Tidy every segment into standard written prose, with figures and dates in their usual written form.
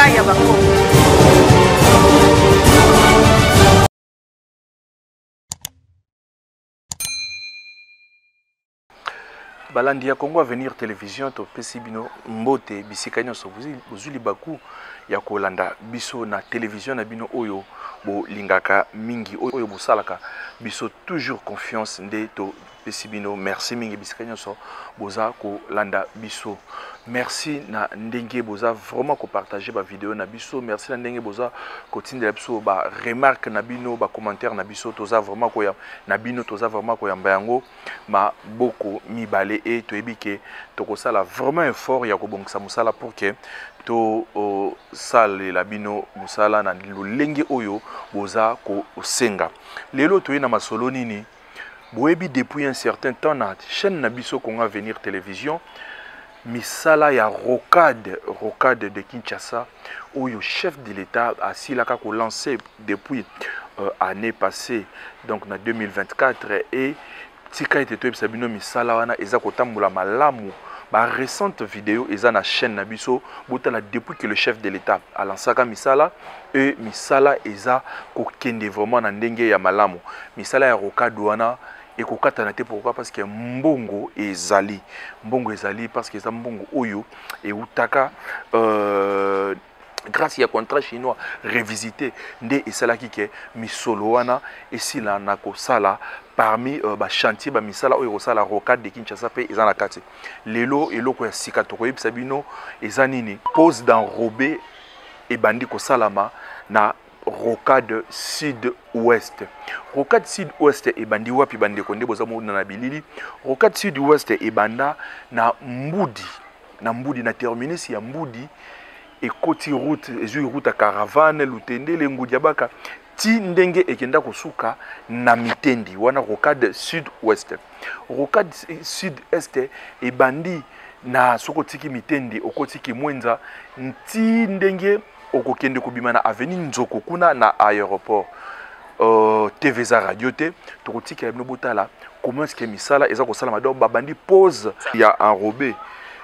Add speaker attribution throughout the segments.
Speaker 1: misala ya bakongo.
Speaker 2: Balandi ya Congo Avenir Télévision to pesi bino mbote bisika nyonso bozuli baku ya kolanda biso na télévision na bino oyo bo lingaka mingi oyo bosalaka biso toujours confiance nde to pesi bino merci mingi bisika nyonso boza kolanda biso. Merci na ndenge boza vraiment ko partager ba vidéo na biso. Merci na ndenge boza ko tindela biso ba remarque na bino ba commentaire na biso toza vraiment ko ya na bino toza vraiment ko yamba yango ma boko mibale et to ebike to ko sala vraiment effort ya ko bongisa musala pour que to sale la bino musala na lolenge oyo boza ko senga. Lelo to na masolo nini boyebi depuis un certain temps na chaîne na biso Congo Avenir Télévision misala ya rocade de Kinshasa oyo chef de l'État a silaka ko lancé depuis année passée donc na 2024 et tika ete to ebisabino misala wana eza kotambola malamu ba récente vidéo eza na chaîne na biso botala depuis que le chef de l'État a lancé misala et misala eza kokende vraiment na ndenge ya malamu misala ya rocade wana et kokatana te pourquoi parce que mbongo ezali parce que ça mbongo oyo et utaka grâce à contrat chinois révisité nde esalaki ke misolo wana esila na kosala parmi ba chantier ba misala oyo kosala rocade de Kinshasa pe eza na kati lelo eloko ya sika to koyebisa bino eza nini pose d'enrobé et bandi kosalama na rocade sud-ouest. Rocade sud-ouest et bandi wapi bande konde boza mo na bilili. Rocade sud-ouest et banda na mbudi na terminus ya mbudi et koti route ezui route à caravane lutende le ngudi baka ti ndenge ekenda kosuka na mitendi wana rocade sud-ouest. Rocade sud-est et bandi na sokotiki mitendi okotiki mwenza nti ndenge okokende kubima na avenue Nzoko kuna na aéroport TVza radio te tokotika bino botala comment est-ce que misala eza ko sala mador babandi pose ya enrobé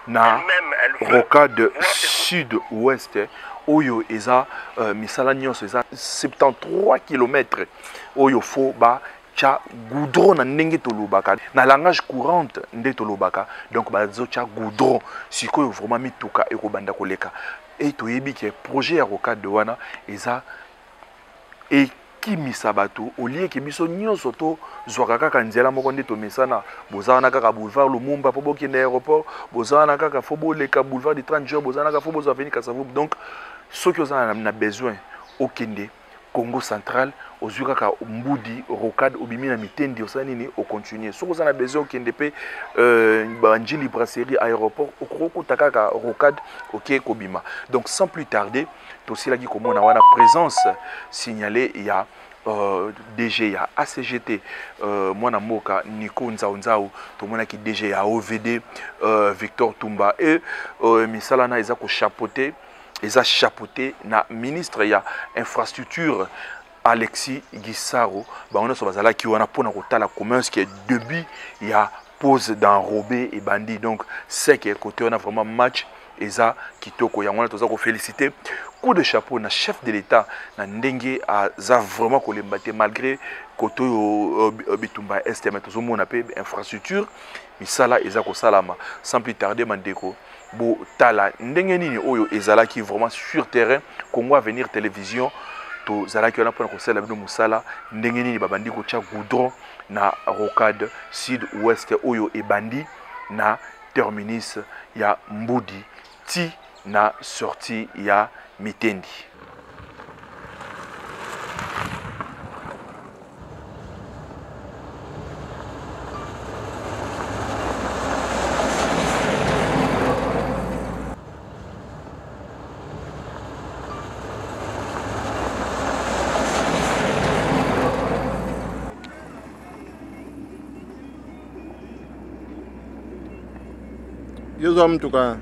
Speaker 2: na rocade sud-ouest oyo eza misala nyonso eza 73 km oyo fo ba cha goudron na ndenge tolobaka na langage courante nde tolobaka donc bazo cha goudron sikoyo vraiment mituka ekobanda koleka et toyebi ke projet ya rocade wana eza ekimisa bato olie ke biso nyonso to zwaka kaka nzela moko nde tomesana bozana kaka boulevard Lumumba po bokende aéroport bozana kaka fo boleka boulevard du 30 jours bozana kaka fo bozwa venir Kasavu donc soki ozana na besoin okende Congo central ozuka ka mbudi rocade obimi na mitendi osana nini o continuer soki ozana besoin okende pe banjili brasserie aéroport okroko takaka rocade ok kobima donc sans plus tarder tosilaki komona wana présence signalée ya DG ya ACGT mwana moka Nico Nzaonzao tomonaki DG ya OVD Victor Tumba et misalana eza ko chapeauter eza chapeauté na ministre ya infrastructure Alexis Gisaro bango so bazala ki wana pona kotala comment ce qui est début ya pose d'enrobé et bandit donc c'est que côté on a vraiment match eza kitoko ya wana toza ko féliciter coup de chapeau na chef de l'État na ndenge aza vraiment ko lembate malgré koto bitumba estime tozo mona pe infrastructure misala eza ko salama sans plus tarder mandeko bo tala ndenge nini oyo ezalaki vraiment sur terrain Congo Avenir Télévision to zalaki wana pona ko sala bino musala ndenge nini babandi ko tia goudron na rocade sud-ouest oyo ebandi na terminus ya mbudi ti na sortie ya mitendi.
Speaker 3: Yuzo mtuka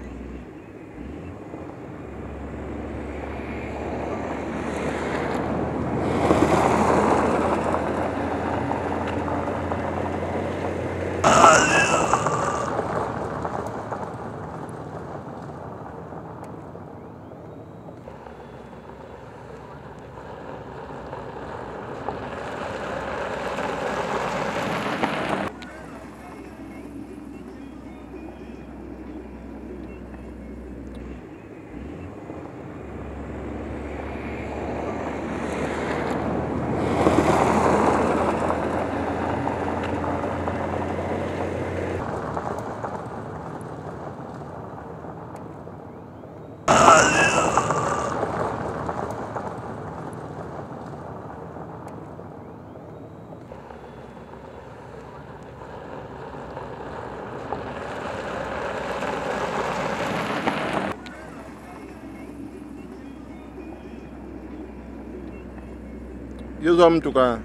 Speaker 3: Yozwa mtu ka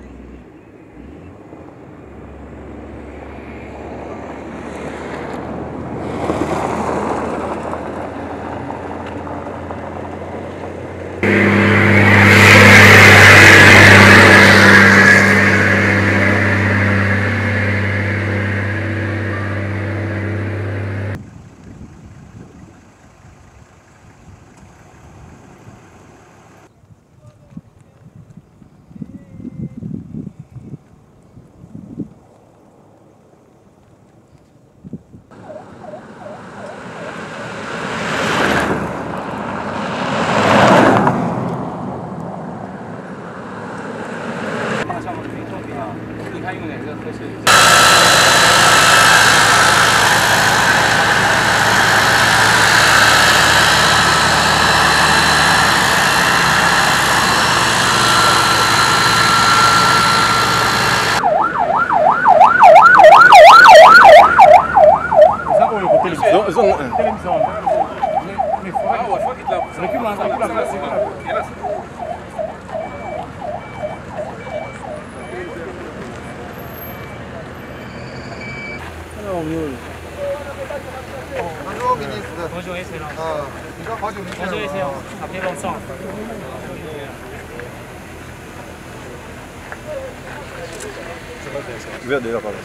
Speaker 1: Bonjour ministre.
Speaker 4: Bonjour, excellence.
Speaker 1: Bonjour
Speaker 4: excellence. Après longtemps.
Speaker 3: Vert déjà par là.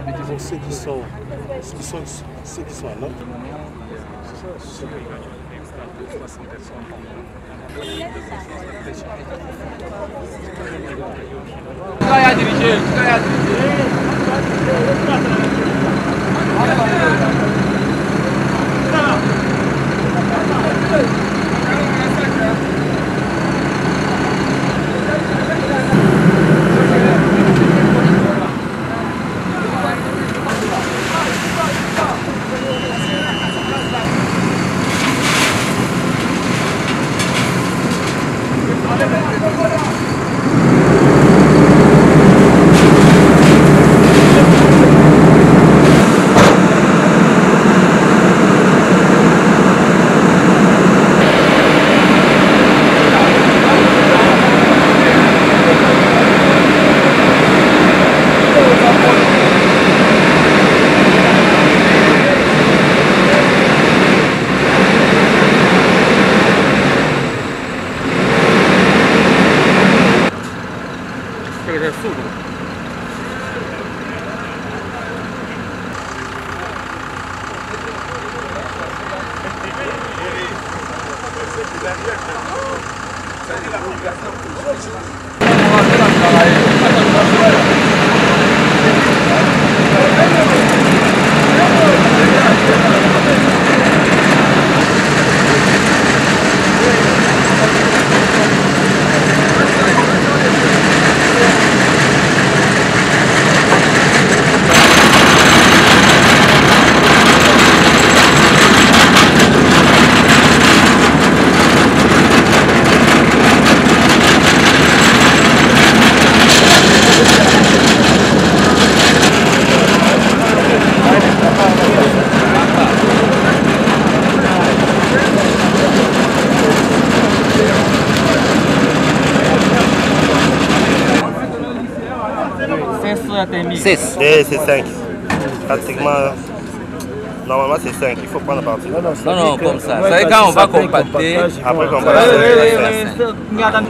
Speaker 5: Mettez-vous ceux qui sont là.
Speaker 6: 6.
Speaker 7: Et c'est 5. Pratiquement, normalement c'est 5. Il faut prendre parti.
Speaker 6: Non, comme ça. Vous savez, quand on va compacter,
Speaker 7: Après compacter, c'est 5.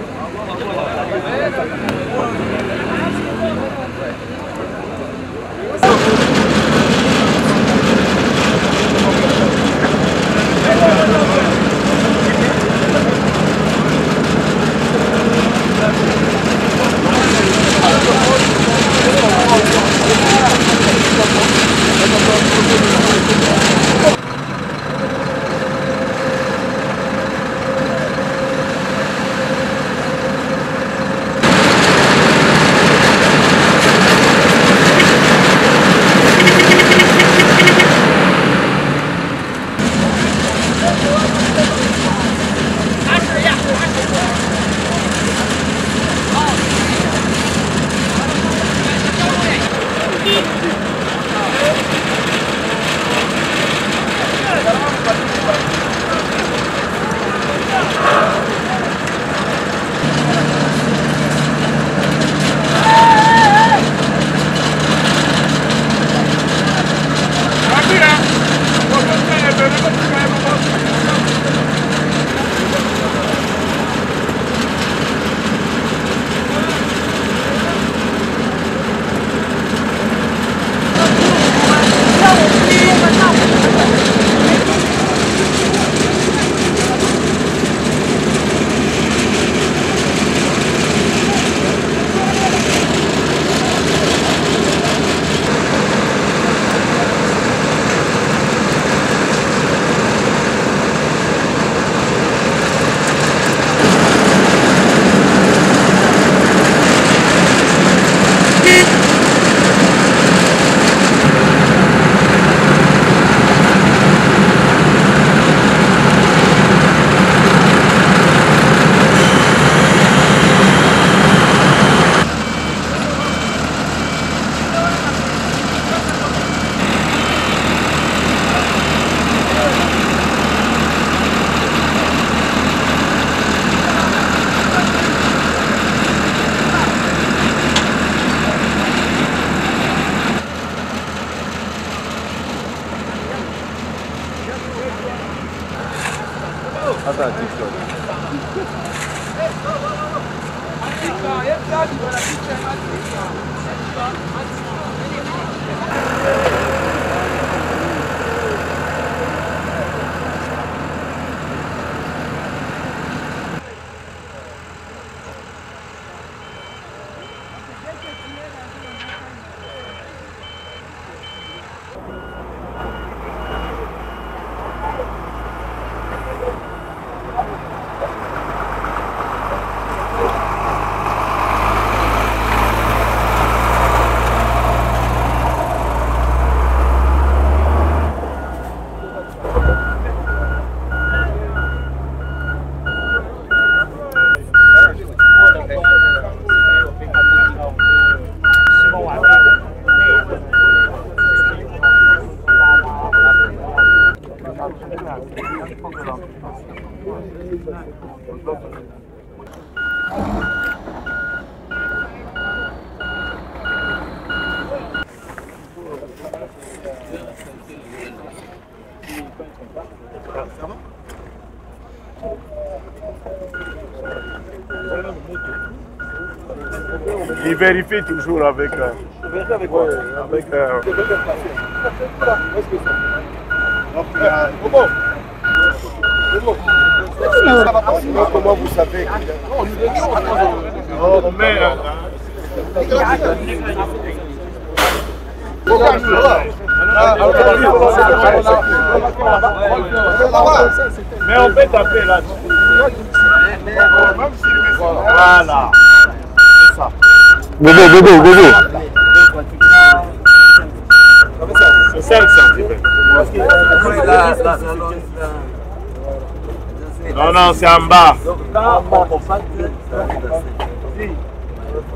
Speaker 3: Il vérifie toujours avec... avec quoi? Avec... Comment vous savez? On met... Mais on peut taper là. Voilà. Go. C'est 5 cm. Non, c'est en bas.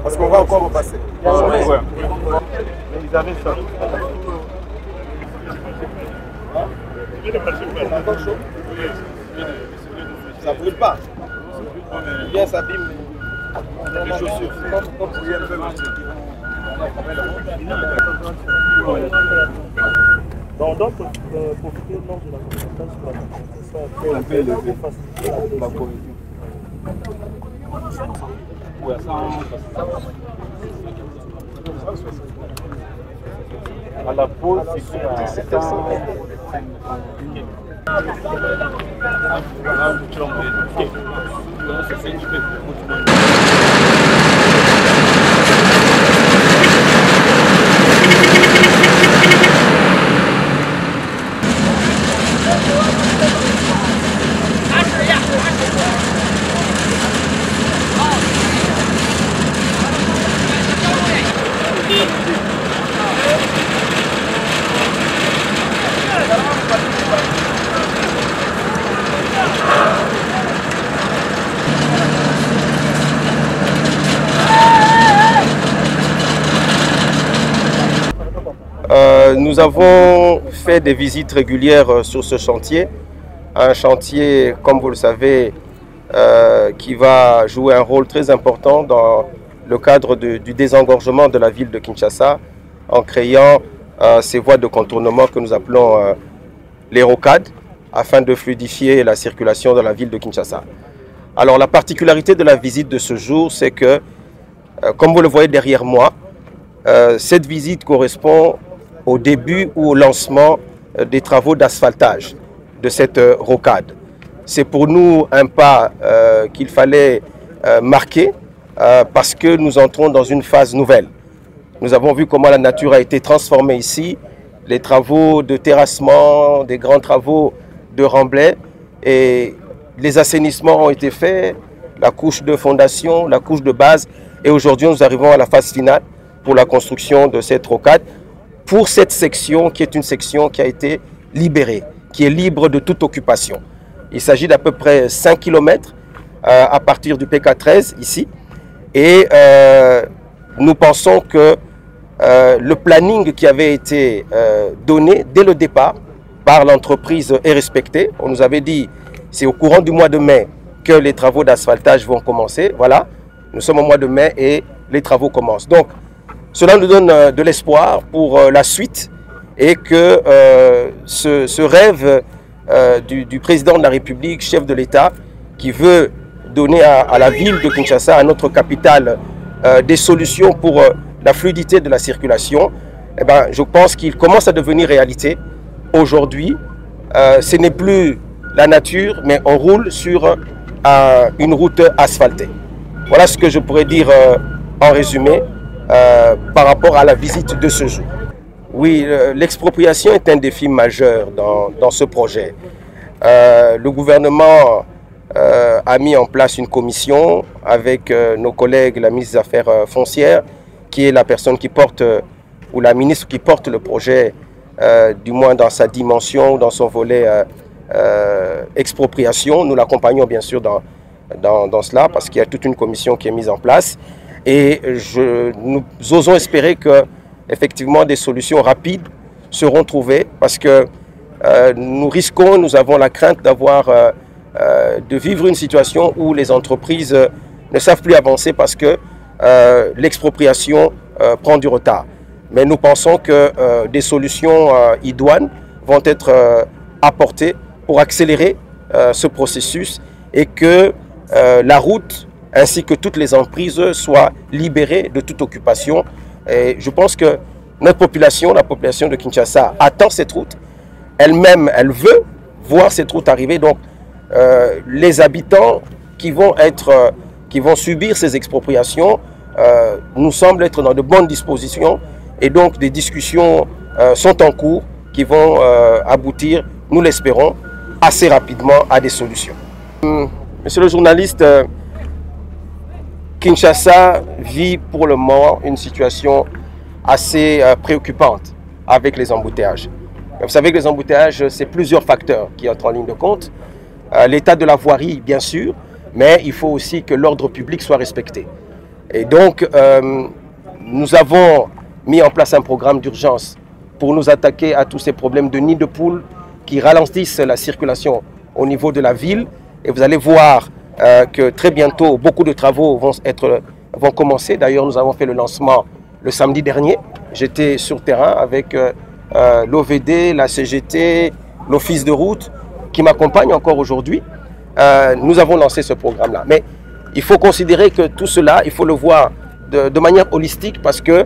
Speaker 3: Parce qu'on va encore repasser. Ouais. Ils avaient ça. Ça brûle pas. Bien s'abîme les chaussures.
Speaker 7: Donc, profiter lors de la consultation sur la cohésion. À la pause, c'est
Speaker 8: Nous avons fait des visites régulières sur ce chantier, un chantier, comme vous le savez, qui va jouer un rôle très important dans le cadre du désengorgement de la ville de Kinshasa, en créant ces voies de contournement que nous appelons les rocades, afin de fluidifier la circulation dans la ville de Kinshasa. Alors la particularité de la visite de ce jour, c'est que, comme vous le voyez derrière moi, cette visite correspond au début ou au lancement des travaux d'asphaltage de cette rocade. C'est pour nous un pas qu'il fallait marquer parce que nous entrons dans une phase nouvelle. Nous avons vu comment la nature a été transformée ici, les travaux de terrassement, des grands travaux de remblai, et les assainissements ont été faits, la couche de fondation, la couche de base, et aujourd'hui nous arrivons à la phase finale pour la construction de cette rocade, pour cette section qui est une section qui a été libérée, qui est libre de toute occupation. Il s'agit d'à peu près 5 km à partir du PK13 ici, et nous pensons que le planning qui avait été donné dès le départ par l'entreprise est respecté. On nous avait dit c'est au courant du mois de mai que les travaux d'asphaltage vont commencer. Voilà, nous sommes au mois de mai et les travaux commencent. Donc, cela nous donne de l'espoir pour la suite et que ce rêve du président de la République, chef de l'État, qui veut donner à la ville de Kinshasa, à notre capitale, des solutions pour la fluidité de la circulation, eh ben, je pense qu'il commence à devenir réalité. Aujourd'hui, ce n'est plus la nature, mais on roule sur une route asphaltée. Voilà ce que je pourrais dire en résumé par rapport à la visite de ce jour. Oui, l'expropriation est un défi majeur dans ce projet. Le gouvernement a mis en place une commission avec nos collègues, la ministre des Affaires foncières, qui est la personne qui porte, ou la ministre qui porte le projet, du moins dans sa dimension, dans son volet expropriation. Nous l'accompagnons bien sûr dans cela, parce qu'il y a toute une commission qui est mise en place. Et nous osons espérer que, effectivement, des solutions rapides seront trouvées, parce que nous avons la crainte de vivre une situation où les entreprises ne savent plus avancer parce que l'expropriation prend du retard. Mais nous pensons que des solutions idoines vont être apportées pour accélérer ce processus et que la route ainsi que toutes les emprises soient libérées de toute occupation. Et je pense que notre population, la population de Kinshasa, attend cette route. Elle-même, elle veut voir cette route arriver. Donc, les habitants qui vont subir ces expropriations nous semblent être dans de bonnes dispositions. Et donc, des discussions sont en cours qui vont aboutir, nous l'espérons, assez rapidement à des solutions. Monsieur le journaliste, Kinshasa vit pour le moment une situation assez préoccupante avec les embouteillages. Vous savez que les embouteillages, c'est plusieurs facteurs qui entrent en ligne de compte. L'état de la voirie, bien sûr, mais il faut aussi que l'ordre public soit respecté. Et donc, nous avons mis en place un programme d'urgence pour nous attaquer à tous ces problèmes de nids de poules qui ralentissent la circulation au niveau de la ville. Et vous allez voir que très bientôt, beaucoup de travaux vont commencer. D'ailleurs, nous avons fait le lancement le samedi dernier. J'étais sur terrain avec l'OVD, la CGT, l'Office de route, qui m'accompagne encore aujourd'hui. Nous avons lancé ce programme-là. Mais il faut considérer que tout cela, il faut le voir de manière holistique parce que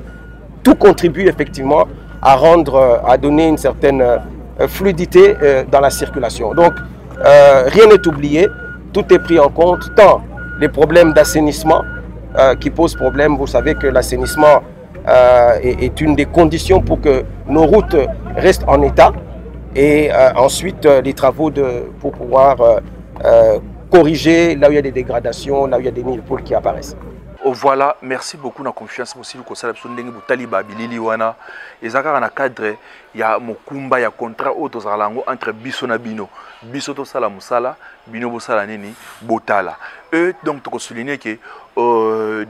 Speaker 8: tout contribue effectivement à donner une certaine fluidité dans la circulation. Donc, rien n'est oublié, tout est pris en compte, tant les problèmes d'assainissement qui posent problème. Vous savez que l'assainissement est une des conditions pour que nos routes restent en état. Et ensuite, les travaux pour pouvoir corriger là où il y a des dégradations, là où il y a des nids de poules qui apparaissent.
Speaker 2: Voilà, merci beaucoup na confiance aussi ko sala biso ndenge botali ba bilili wana ezaka na cadre ya mokumba ya contrat auto zalango entre biso na bino to sala musala bino bo sala nini botala donc to souligner que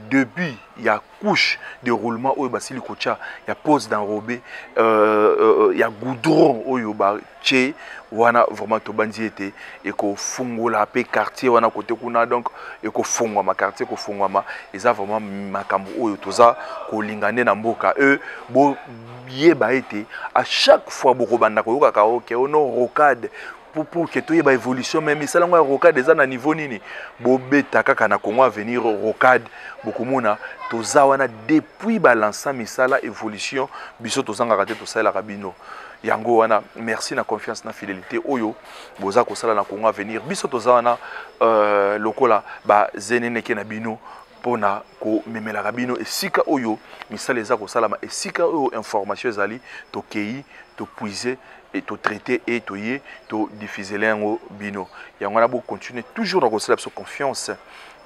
Speaker 2: depuis il y a couche de roulement oyo basili kocha il y a pose d'enrobé il y a goudron oyo ba che wana vraiment to bandi été et ko fungola pe quartier wana côté kuna donc et ko fungwa ma quartier ko fungwa ma eza vraiment makambo oyo toza ko lingane na mboka bo yeba été à chaque fois boko banda ko yoka ka OK ono rocade pour que tu aies une évolution, même si la rocade est à un niveau nini, bobeta kaka na Congo à venir rocade beaucoup mona tozawana depuis l'ensemble misala évolution biso tozanga raté to sala rabino yango wana merci na confiance na fidélité oyo boza ko sala na Congo à venir biso tozawana lokola ba zenene ke na bino pona ko memela rabino esika oyo misala eza ko sala ma esika oyo information ezali to kei to puiser et to traiter et to y to diffuser l'engo bino yango na bo continuer toujours dans la confiance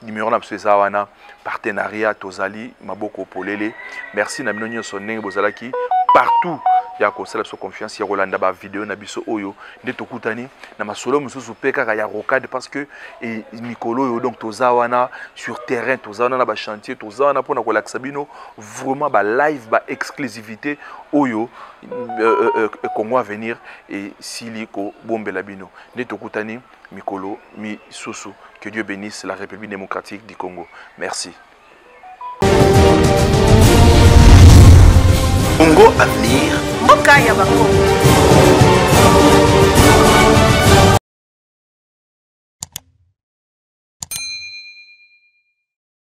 Speaker 2: numéro na pseza wana partenariat tozali maboko polele merci na bino nyonso ndenge bozalaki partout ya ko sala confiance ya Rolanda ba vidéo na biso oyo nde tokutani na masolo mususu pe kaka ya rocade parce que et mikolo yo donc tozawana sur terrain tozawana na ba chantier tozawana pona ko laksa bino vraiment ba live ba exclusivité oyo Congo à venir et siliko bombela bino nde tokutani mikolo mi susu. Que Dieu bénisse la République démocratique du Congo. Merci.
Speaker 9: Congo Avenir.